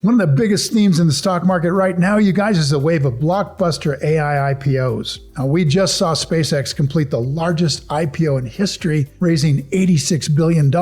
One of the biggest themes in the stock market right now, you guys, is the wave of blockbuster AI IPOs. Now, we just saw SpaceX complete the largest IPO in history, raising $86 billion.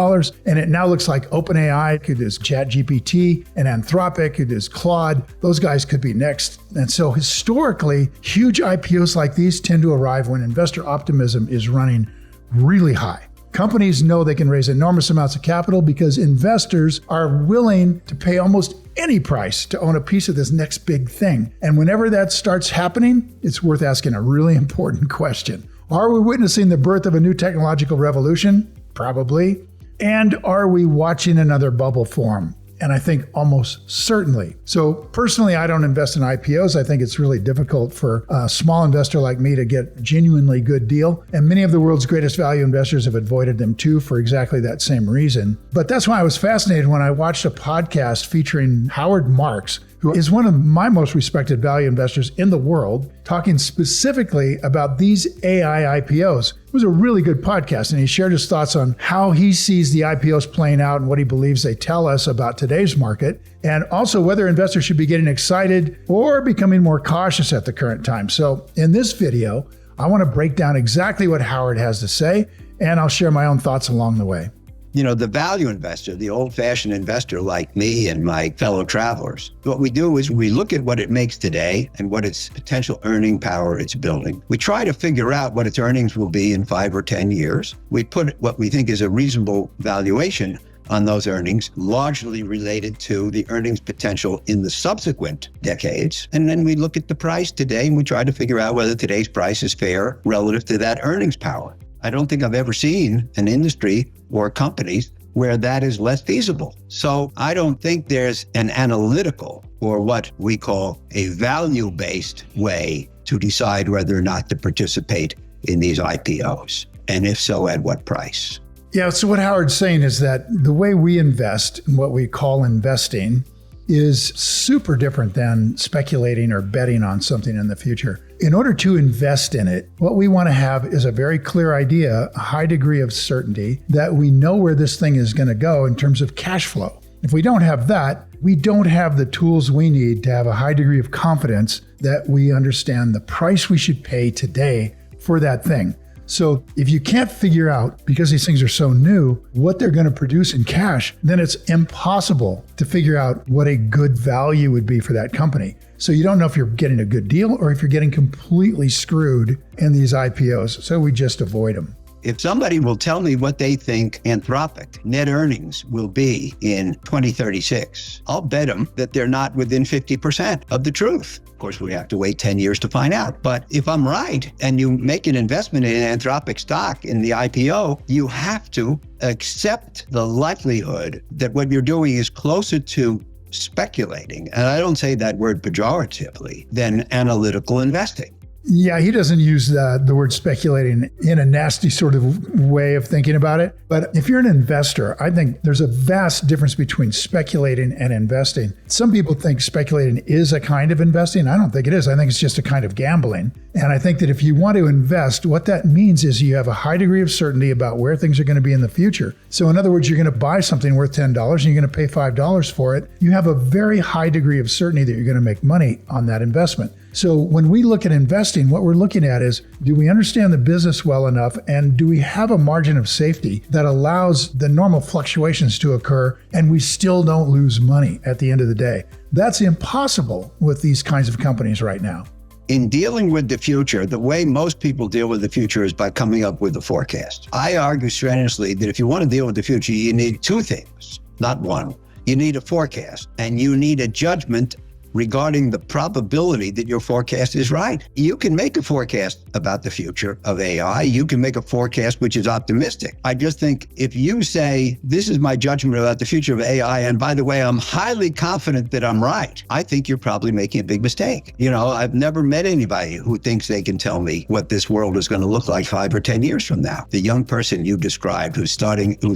And it now looks like OpenAI could do ChatGPT and Anthropic could do Claude. Those guys could be next. And so historically, huge IPOs like these tend to arrive when investor optimism is running really high. Companies know they can raise enormous amounts of capital because investors are willing to pay almost any price to own a piece of this next big thing. And whenever that starts happening, it's worth asking a really important question. Are we witnessing the birth of a new technological revolution? Probably. And are we watching another bubble form? And I think almost certainly. So personally, I don't invest in IPOs. I think it's really difficult for a small investor like me to get a genuinely good deal. And many of the world's greatest value investors have avoided them too for exactly that same reason. But that's why I was fascinated when I watched a podcast featuring Howard Marks, who is one of my most respected value investors in the world, talking specifically about these AI IPOs. It was a really good podcast, and he shared his thoughts on how he sees the IPOs playing out and what he believes they tell us about today's market, and also whether investors should be getting excited or becoming more cautious at the current time. So in this video, I want to break down exactly what Howard has to say, and I'll share my own thoughts along the way. You know, the value investor, the old-fashioned investor like me and my fellow travelers, what we do is we look at what it makes today and what its potential earning power it's building. We try to figure out what its earnings will be in 5 or 10 years. We put what we think is a reasonable valuation on those earnings, largely related to the earnings potential in the subsequent decades. And then we look at the price today and we try to figure out whether today's price is fair relative to that earnings power. I don't think I've ever seen an industry or companies where that is less feasible. So I don't think there's an analytical or what we call a value-based way to decide whether or not to participate in these IPOs. And if so, at what price? Yeah, so what Howard's saying is that the way we invest, what we call investing, is super different than speculating or betting on something in the future. In order to invest in it, what we want to have is a very clear idea, a high degree of certainty that we know where this thing is going to go in terms of cash flow. If we don't have that, we don't have the tools we need to have a high degree of confidence that we understand the price we should pay today for that thing. So if you can't figure out, because these things are so new, what they're going to produce in cash, then it's impossible to figure out what a good value would be for that company. So you don't know if you're getting a good deal or if you're getting completely screwed in these IPOs. So we just avoid them. If somebody will tell me what they think Anthropic net earnings will be in 2036, I'll bet them that they're not within 50% of the truth. Of course, we have to wait 10 years to find out. But if I'm right and you make an investment in Anthropic stock in the IPO, you have to accept the likelihood that what you're doing is closer to speculating, and I don't say that word pejoratively, than analytical investing. Yeah, he doesn't use the word speculating in a nasty sort of way of thinking about it. But if you're an investor, I think there's a vast difference between speculating and investing. Some people think speculating is a kind of investing. I don't think it is. I think it's just a kind of gambling. And I think that if you want to invest, what that means is you have a high degree of certainty about where things are going to be in the future. So in other words, you're going to buy something worth $10 and you're going to pay $5 for it. You have a very high degree of certainty that you're going to make money on that investment. So when we look at investing, what we're looking at is, do we understand the business well enough, and do we have a margin of safety that allows the normal fluctuations to occur and we still don't lose money at the end of the day? That's impossible with these kinds of companies right now. In dealing with the future, the way most people deal with the future is by coming up with a forecast. I argue strenuously that if you want to deal with the future, you need two things, not one. You need a forecast and you need a judgment regarding the probability that your forecast is right. You can make a forecast about the future of AI. You can make a forecast which is optimistic. I just think if you say, this is my judgment about the future of AI, and by the way, I'm highly confident that I'm right, I think you're probably making a big mistake. You know, I've never met anybody who thinks they can tell me what this world is going to look like 5 or 10 years from now. The young person you described who's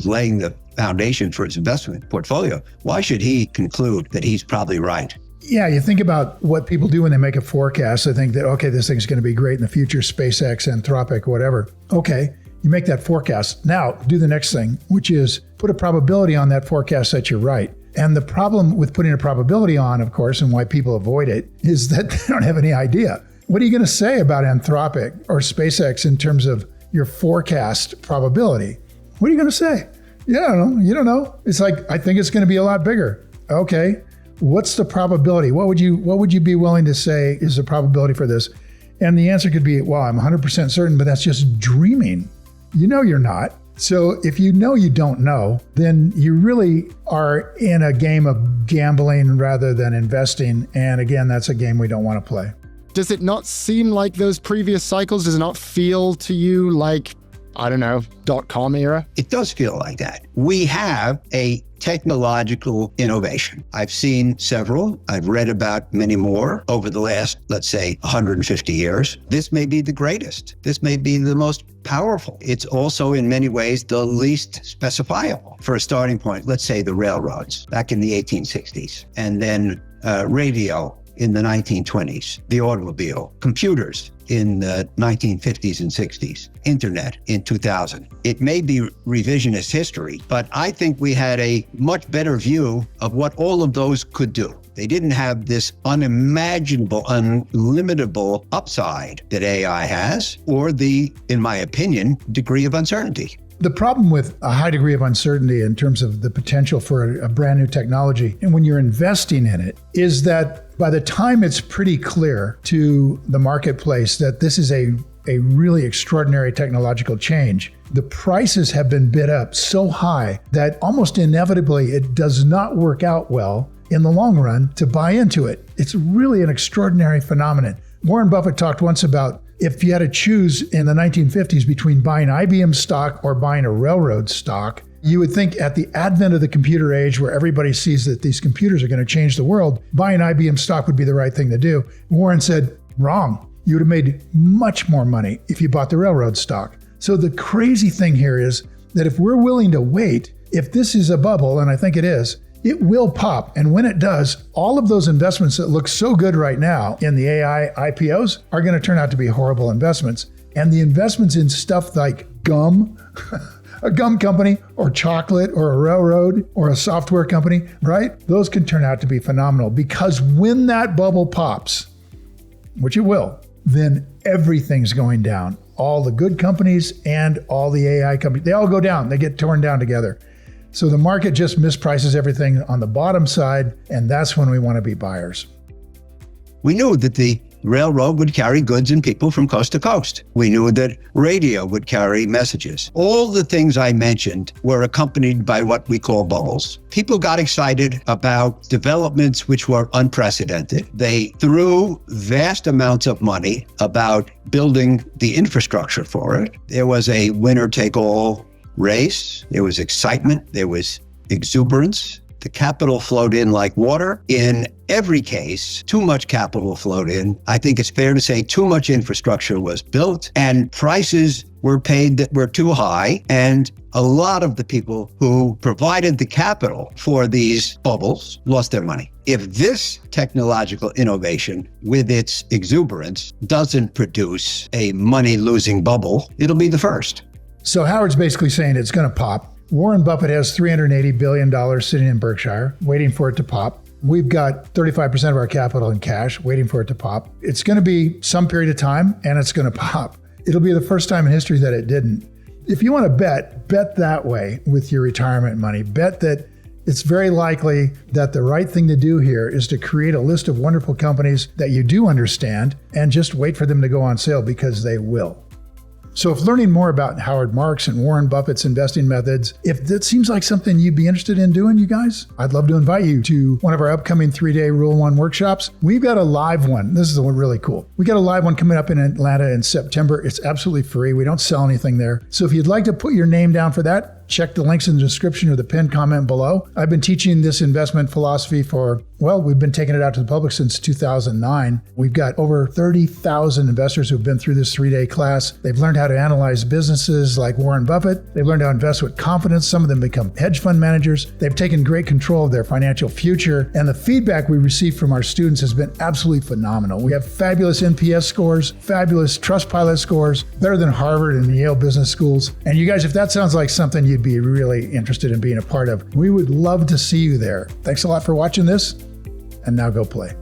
laying the foundation for his investment portfolio, why should he conclude that he's probably right? Yeah, you think about what people do when they make a forecast. They think that, okay, this thing's going to be great in the future, SpaceX, Anthropic, whatever. Okay, you make that forecast. Now, do the next thing, which is put a probability on that forecast that you're right. And the problem with putting a probability on, of course, and why people avoid it, is that they don't have any idea. What are you going to say about Anthropic or SpaceX in terms of your forecast probability? What are you going to say? Yeah, I don't know. You don't know. It's like, I think it's going to be a lot bigger. Okay. What's the probability? What would you be willing to say is the probability for this? And the answer could be, well, I'm 100% certain, but that's just dreaming. You know you're not. So if you know you don't know, then you really are in a game of gambling rather than investing. And again, that's a game we don't want to play. Does it not seem like those previous cycles? Does it not feel to you like, I don't know, .com era? It does feel like that. We have a technological innovation. I've seen several. I've read about many more over the last, let's say, 150 years. This may be the greatest. This may be the most powerful. It's also, in many ways, the least specifiable. For a starting point, let's say the railroads back in the 1860s, and then radio in the 1920s, the automobile, computers in the 1950s and 60s, internet in 2000. It may be revisionist history, but I think we had a much better view of what all of those could do. They didn't have this unimaginable, unlimitable upside that AI has, or the, in my opinion, degree of uncertainty. The problem with a high degree of uncertainty in terms of the potential for a brand new technology, and when you're investing in it, is that by the time it's pretty clear to the marketplace that this is a really extraordinary technological change, the prices have been bid up so high that almost inevitably it does not work out well in the long run to buy into it. It's really an extraordinary phenomenon. Warren Buffett talked once about if you had to choose in the 1950s between buying IBM stock or buying a railroad stock, you would think at the advent of the computer age where everybody sees that these computers are going to change the world, buying IBM stock would be the right thing to do. Warren said, wrong. You would have made much more money if you bought the railroad stock. So the crazy thing here is that if we're willing to wait, if this is a bubble, and I think it is, it will pop. And when it does, all of those investments that look so good right now in the AI IPOs are going to turn out to be horrible investments. And the investments in stuff like gum, a gum company, or chocolate, or a railroad, or a software company, right? Those can turn out to be phenomenal because when that bubble pops, which it will, then everything's going down. All the good companies and all the AI companies, they all go down. They get torn down together. So the market just misprices everything on the bottom side, and that's when we want to be buyers. We knew that the railroad would carry goods and people from coast to coast. We knew that radio would carry messages. All the things I mentioned were accompanied by what we call bubbles. People got excited about developments which were unprecedented. They threw vast amounts of money about building the infrastructure for it. There was a winner-take-all race, there was excitement, there was exuberance. The capital flowed in like water. In every case, too much capital flowed in. I think it's fair to say too much infrastructure was built and prices were paid that were too high. And a lot of the people who provided the capital for these bubbles lost their money. If this technological innovation with its exuberance doesn't produce a money-losing bubble, it'll be the first. So Howard's basically saying it's going to pop. Warren Buffett has $380 billion sitting in Berkshire, waiting for it to pop. We've got 35% of our capital in cash, waiting for it to pop. It's going to be some period of time, and it's going to pop. It'll be the first time in history that it didn't. If you want to bet that way with your retirement money. Bet that it's very likely that the right thing to do here is to create a list of wonderful companies that you do understand and just wait for them to go on sale because they will. So if learning more about Howard Marks and Warren Buffett's investing methods, if that seems like something you'd be interested in doing, you guys, I'd love to invite you to one of our upcoming 3-day Rule 1 workshops. We've got a live one. This is the one really cool. We got a live one coming up in Atlanta in September. It's absolutely free. We don't sell anything there. So if you'd like to put your name down for that, check the links in the description or the pinned comment below. I've been teaching this investment philosophy we've been taking it out to the public since 2009. We've got over 30,000 investors who've been through this 3-day class. They've learned how to analyze businesses like Warren Buffett. They've learned how to invest with confidence. Some of them become hedge fund managers. They've taken great control of their financial future. And the feedback we receive from our students has been absolutely phenomenal. We have fabulous NPS scores, fabulous Trustpilot scores, better than Harvard and Yale business schools. And you guys, if that sounds like something you'd you'd be really interested in being a part of. We would love to see you there. Thanks a lot for watching this, and now go play.